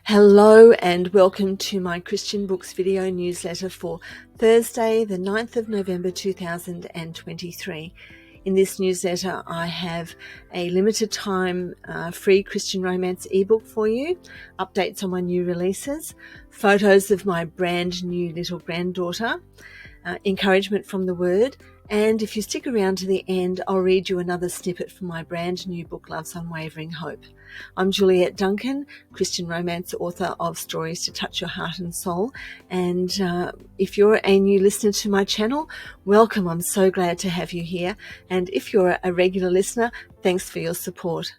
Hello and welcome to my Christian Books video newsletter for Thursday, the 9th of November 2023. In this newsletter, I have a limited time free Christian romance ebook for you, updates on my new releases, photos of my brand new little granddaughter, encouragement from the Word, and if you stick around to the end, I'll read you another snippet from my brand new book, Unwavering Hope. I'm Juliette, Duncan, Christian romance author of Stories to Touch Your Heart and Soul. And if you're a new listener to my channel, welcome. I'm so glad to have you here. And if you're a regular listener, thanks for your support.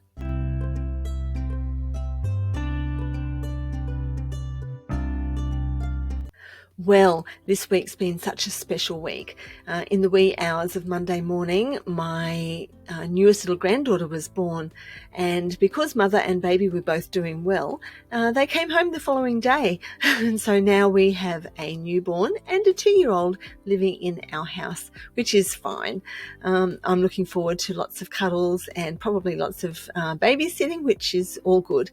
Well, this week's been such a special week. In the wee hours of Monday morning, my newest little granddaughter was born, and because mother and baby were both doing well, they came home the following day. And so now we have a newborn and a 2-year-old living in our house, which is fine. I'm looking forward to lots of cuddles and probably lots of babysitting, which is all good.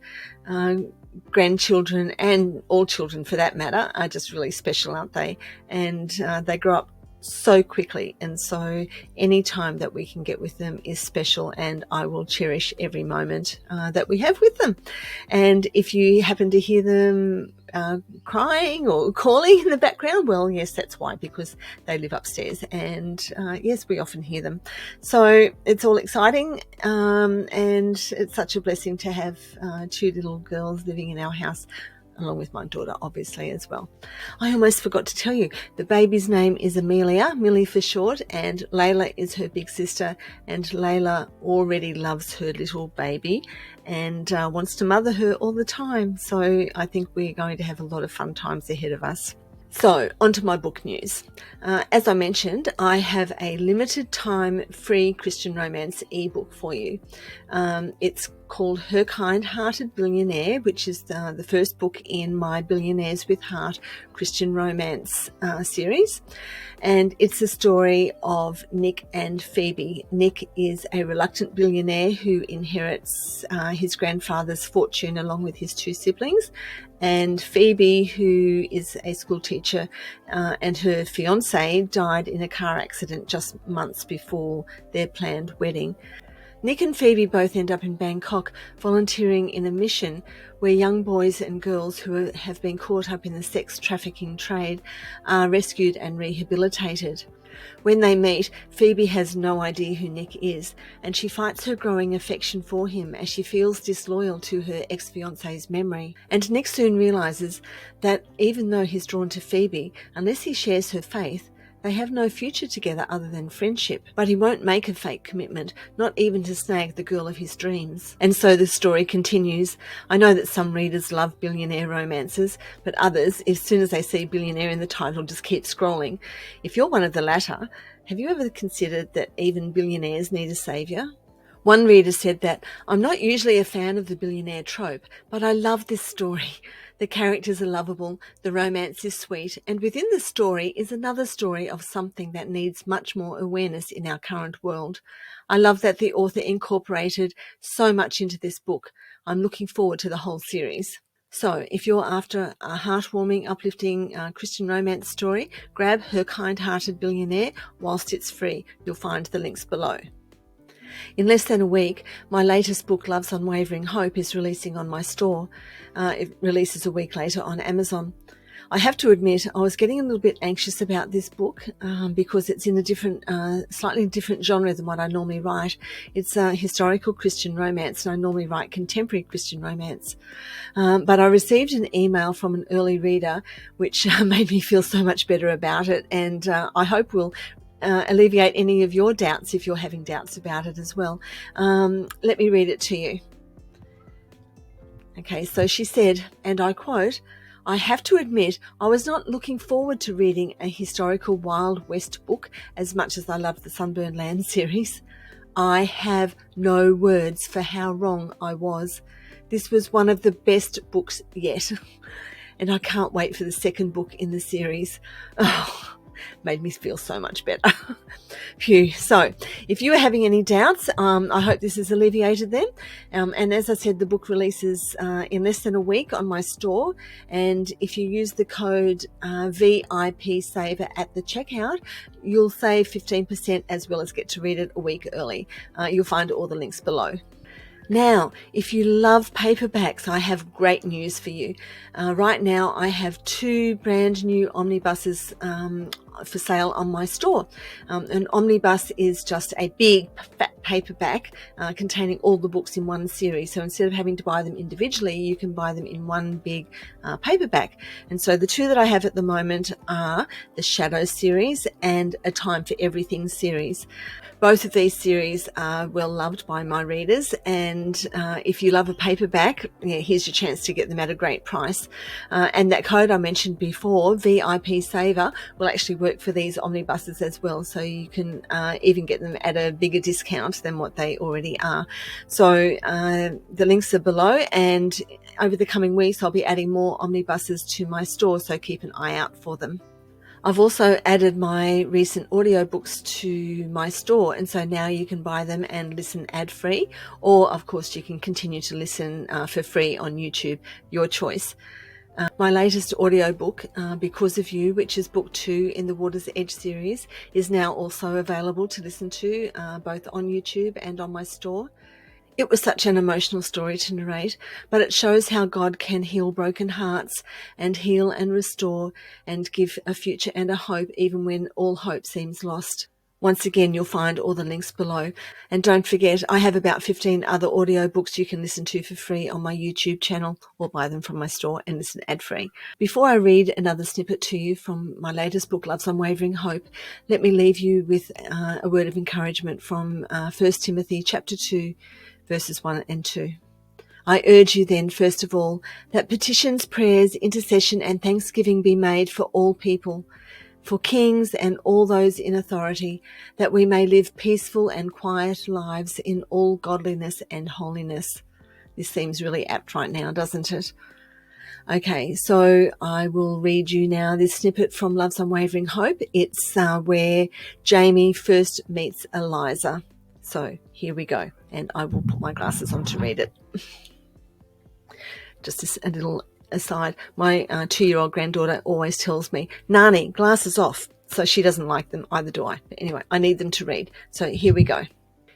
Grandchildren and all children for that matter are just really special, aren't they? And they grow up so quickly, and so any time that we can get with them is special, and I will cherish every moment that we have with them. And if you happen to hear them crying or calling in the background, well, yes, that's why, because they live upstairs, and yes, we often hear them. So it's all exciting, and it's such a blessing to have 2 little girls living in our house, along with my daughter, obviously, as well. I almost forgot to tell you, the baby's name is Amelia, Millie for short, and Layla is her big sister, and Layla already loves her little baby and wants to mother her all the time. So I think we're going to have a lot of fun times ahead of us. So, onto my book news. As I mentioned, I have a limited time free Christian romance ebook for you. It's called Her Kind-Hearted Billionaire, which is the first book in my Billionaires with Heart Christian romance series. And it's the story of Nick and Phoebe. Nick is a reluctant billionaire who inherits his grandfather's fortune along with his 2 siblings. And Phoebe, who is a school teacher, and her fiance died in a car accident just months before their planned wedding. Nick and Phoebe both end up in Bangkok volunteering in a mission where young boys and girls who have been caught up in the sex trafficking trade are rescued and rehabilitated. When they meet, Phoebe has no idea who Nick is, and she fights her growing affection for him as she feels disloyal to her ex-fiance's memory. And Nick soon realises that even though he's drawn to Phoebe, unless he shares her faith, they have no future together other than friendship. But he won't make a fake commitment, not even to snag the girl of his dreams. And so the story continues. I know that some readers love billionaire romances, but others, as soon as they see billionaire in the title, just keep scrolling. If you're one of the latter, have you ever considered that even billionaires need a saviour? One reader said that, I'm not usually a fan of the billionaire trope, but I love this story. The characters are lovable, the romance is sweet, and within the story is another story of something that needs much more awareness in our current world. I love that the author incorporated so much into this book. I'm looking forward to the whole series. So, if you're after a heartwarming, uplifting Christian romance story, grab Her Kind-Hearted Billionaire whilst it's free. You'll find the links below. In less than a week, my latest book, Love's Unwavering Hope, is releasing on my store. It releases a week later on Amazon. I have to admit, I was getting a little bit anxious about this book because it's in a slightly different genre than what I normally write. It's a historical Christian romance, and I normally write contemporary Christian romance. But I received an email from an early reader, which made me feel so much better about it, and I hope will alleviate any of your doubts if you're having doubts about it as well. Let me read it to you. Okay, so she said, and I quote, I have to admit I was not looking forward to reading a historical Wild West book as much as I love the Sunburned Land series. I have no words for how wrong I was. This was one of the best books yet, and I can't wait for the second book in the series. Oh, Made me feel so much better. Phew. So if you are having any doubts, I hope this has alleviated them. And as I said, the book releases in less than a week on my store. And if you use the code VIP Saver at the checkout, you'll save 15% as well as get to read it a week early. You'll find all the links below. Now, if you love paperbacks, I have great news for you. Right now, I have 2 brand new omnibuses for sale on my store. An omnibus is just a big fat paperback containing all the books in one series. So instead of having to buy them individually, you can buy them in one big paperback. And so the 2 that I have at the moment are the Shadow series and A Time for Everything series. Both of these series are well loved by my readers, and if you love a paperback, here's your chance to get them at a great price. And that code I mentioned before, VIP Saver, will actually work for these omnibuses as well, so you can even get them at a bigger discount than what they already are. So the links are below, and over the coming weeks I'll be adding more omnibuses to my store, so keep an eye out for them. I've also added my recent audiobooks to my store, and so now you can buy them and listen ad-free, or of course you can continue to listen for free on YouTube, your choice. My latest audiobook, Because of You, which is book 2 in the Water's Edge series, is now also available to listen to both on YouTube and on my store. It was such an emotional story to narrate, but it shows how God can heal broken hearts and heal and restore and give a future and a hope even when all hope seems lost. Once again, you'll find all the links below. And don't forget, I have about 15 other audiobooks you can listen to for free on my YouTube channel, or buy them from my store and listen ad-free. Before I read another snippet to you from my latest book, Love's Unwavering Hope, let me leave you with a word of encouragement from 1 Timothy chapter 2, verses 1 and 2. I urge you then, first of all, that petitions, prayers, intercession, and thanksgiving be made for all people, for kings and all those in authority, that we may live peaceful and quiet lives in all godliness and holiness. This seems really apt right now, doesn't it? Okay, so I will read you now this snippet from Love's Unwavering Hope. It's where Jamie first meets Eliza. So here we go, and I will put my glasses on to read it. Just a little aside, my 2-year-old granddaughter always tells me, Nani, glasses off. So she doesn't like them, either do I. But anyway, I need them to read. So here we go.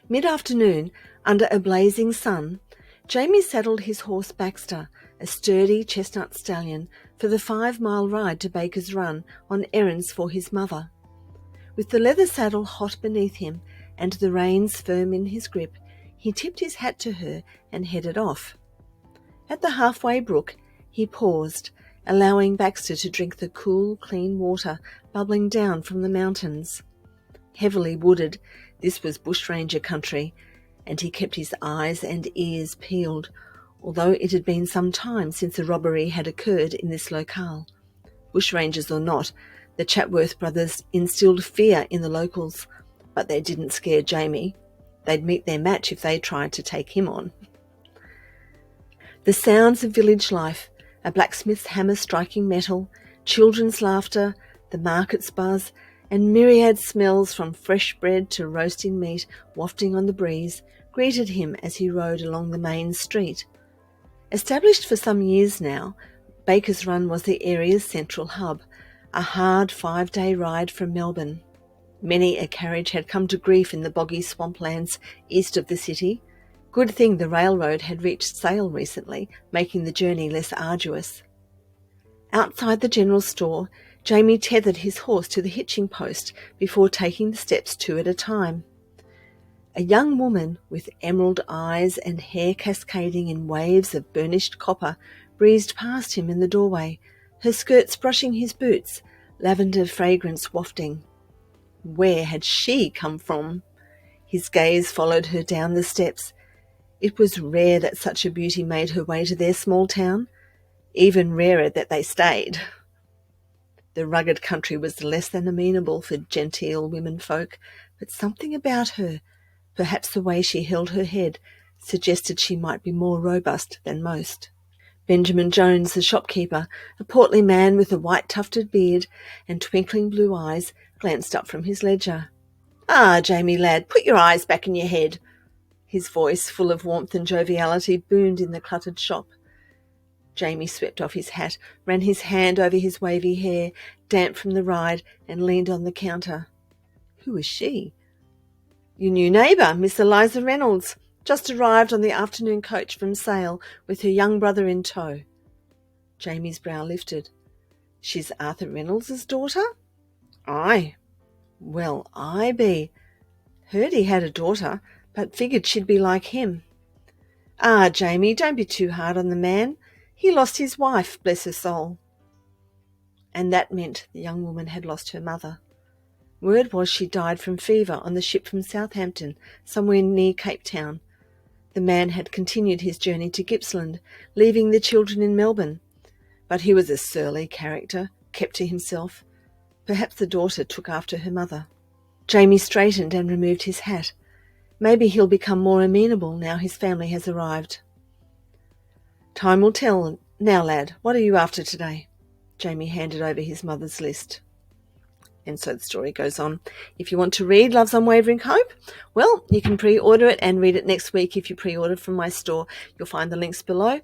Mid-afternoon, under a blazing sun, Jamie saddled his horse Baxter, a sturdy chestnut stallion, for the 5-mile ride to Baker's Run on errands for his mother. With the leather saddle hot beneath him and the reins firm in his grip, he tipped his hat to her and headed off. At the halfway brook, he paused, allowing Baxter to drink the cool, clean water bubbling down from the mountains. Heavily wooded, this was bushranger country, and he kept his eyes and ears peeled, although it had been some time since a robbery had occurred in this locale. Bushrangers or not, the Chatworth brothers instilled fear in the locals, but they didn't scare Jamie. They'd meet their match if they tried to take him on. The sounds of village life, a blacksmith's hammer striking metal, children's laughter, the market's buzz, and myriad smells from fresh bread to roasting meat wafting on the breeze, greeted him as he rode along the main street. Established for some years now, Baker's Run was the area's central hub, a hard 5-day ride from Melbourne. Many a carriage had come to grief in the boggy swamplands east of the city. Good thing the railroad had reached Sale recently, making the journey less arduous. Outside the general store, Jamie tethered his horse to the hitching post before taking the steps 2 at a time. A young woman with emerald eyes and hair cascading in waves of burnished copper breezed past him in the doorway, her skirts brushing his boots, lavender fragrance wafting. Where had she come from? His gaze followed her down the steps. It was rare that such a beauty made her way to their small town, even rarer that they stayed. The rugged country was less than amenable for genteel womenfolk, but something about her, perhaps the way she held her head, suggested she might be more robust than most. Benjamin Jones, the shopkeeper, a portly man with a white tufted beard and twinkling blue eyes, glanced up from his ledger. "Ah, Jamie, lad, put your eyes back in your head." His voice, full of warmth and joviality, boomed in the cluttered shop. Jamie swept off his hat, ran his hand over his wavy hair, damp from the ride, and leaned on the counter. Who was she? "Your new neighbour, Miss Eliza Reynolds, just arrived on the afternoon coach from Sale with her young brother in tow." Jamie's brow lifted. "She's Arthur Reynolds's daughter?" "Aye." "Well, I be. Heard he had a daughter, but figured she'd be like him." "Ah, Jamie, don't be too hard on the man. He lost his wife, bless her soul." And that meant the young woman had lost her mother. Word was she died from fever on the ship from Southampton, somewhere near Cape Town. The man had continued his journey to Gippsland, leaving the children in Melbourne. But he was a surly character, kept to himself. Perhaps the daughter took after her mother. Jamie straightened and removed his hat. Maybe he'll become more amenable now his family has arrived. "Time will tell. Now, lad, what are you after today?" Jamie handed over his mother's list. And so the story goes on. If you want to read Love's Unwavering Hope, well, you can pre-order it and read it next week if you pre-order from my store. You'll find the links below.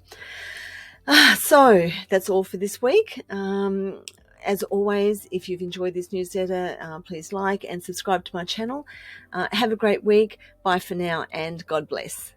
So that's all for this week. As always, if you've enjoyed this newsletter, please like and subscribe to my channel. Have a great week. Bye for now, and God bless.